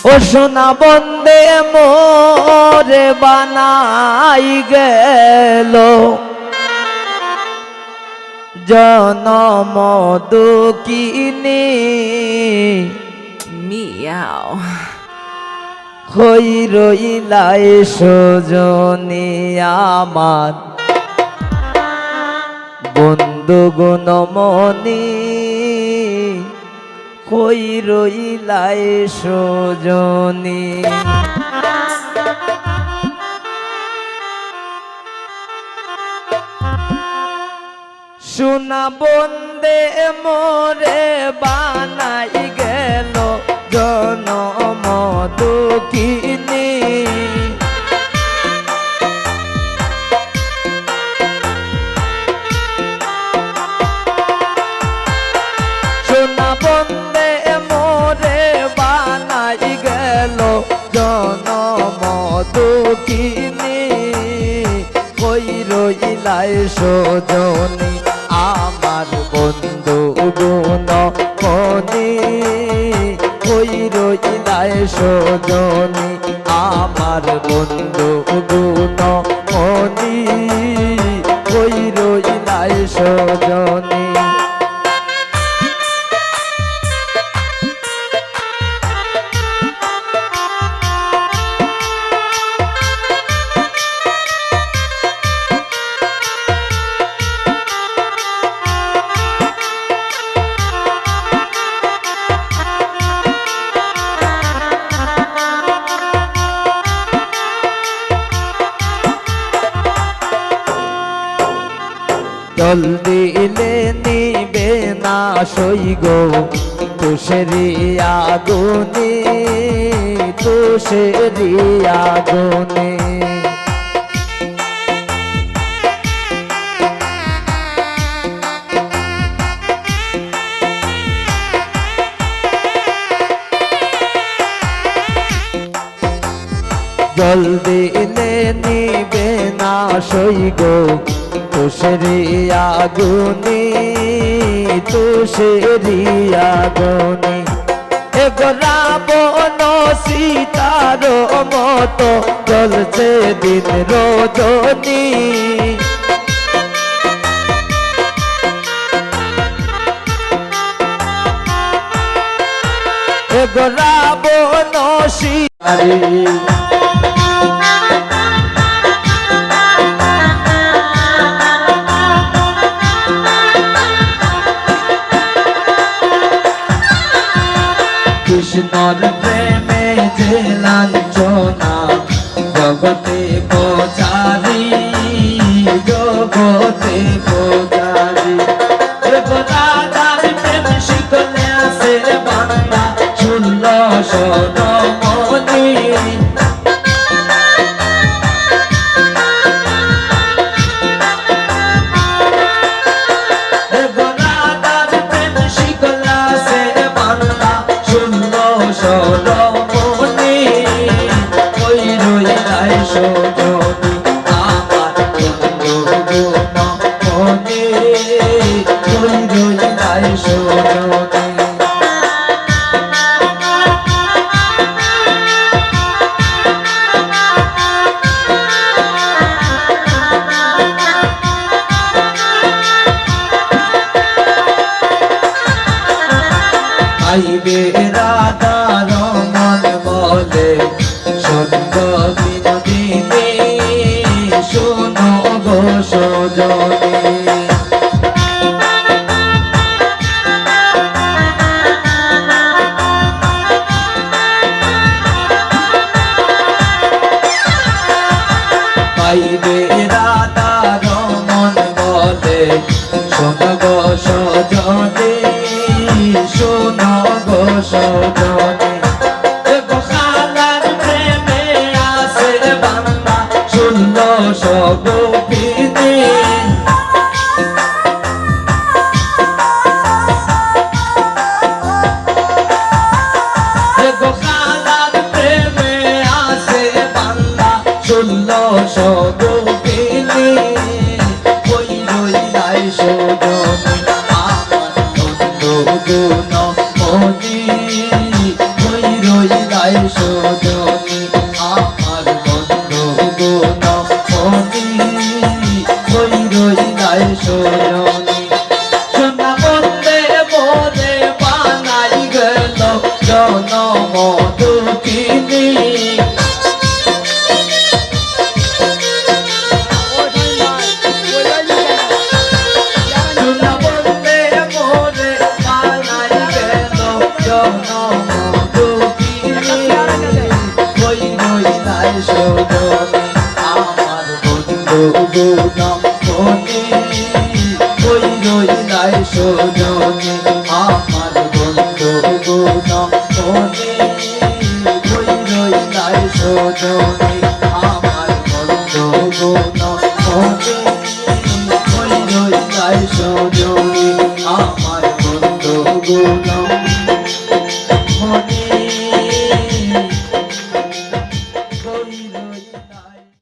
ও সোনা বন্দে মোরে বানাই গেল জনম দুঃখিনী মিয়াও হই রইলাই সজনী আমার বন্ধু গুণমণি কই রইলাই সজনী সোনা বন্দে মোরে বানাই গেল জনম দুঃখিনী সোনা বন্দে মোরে বানাই গেল জনম দুঃখিনী কই রইলাই সজনী আমার বন্ধু গুণমণি কই রইলাই সজনী আমার বন্ধু গুণমণি কই রইলাই সজনী জল দিলে নিবে না সই গো তুষেরি আগুনে তুষেরি আগুনে জল দিলে নিবে না সই গো তুষেরি আগুনে তুষেরি আগুনে এগো রাবণ সীতার মতো জ্বলছে দিন রজনী এগো রাবণ সীতারি কৃষ্ণর প্রেমে যে লাঞ্ছনা জগতে পূজারি জগতে পূজারি রাধার প্রেম শিখলে আসে বান্দা শুনল সনমণি রাধার প্রেম শিখলে আসে বান্দা সরমণি কই রইলাই সজনী আমার বন্ধু গুণমণি কই রইলাই সজনী আইবে রাধার মন বলে সত্য বিনোদিনী শোনো গো সজনী আইবে রাধার মন বলে শোনো গো সজনী শোনো গো সজনী খালার প্রেমে আসে বান্দা শুনল সগোপিনী খালার প্রেমে আসে বান্দা শুনল সগোপিনী কই রইলাই সজনী আমার বন্ধু গুণমণি কই রইলাই রইলাই সজনী সোনা বন্দে মোরে বানাই গেল জনম দুঃখিনী সোনা বন্দে মোরে বানাই গেল জনম দুঃখিনী রই রইলাই সজনী আমার বন্ধু গুণম মনে রই রইলাই সজনী আমার বন্ধু গুণম মনে রই রইলাই সজনী আমার বন্ধু গুণম মনে রই রইলাই সজনী আমার বন্ধু গুণম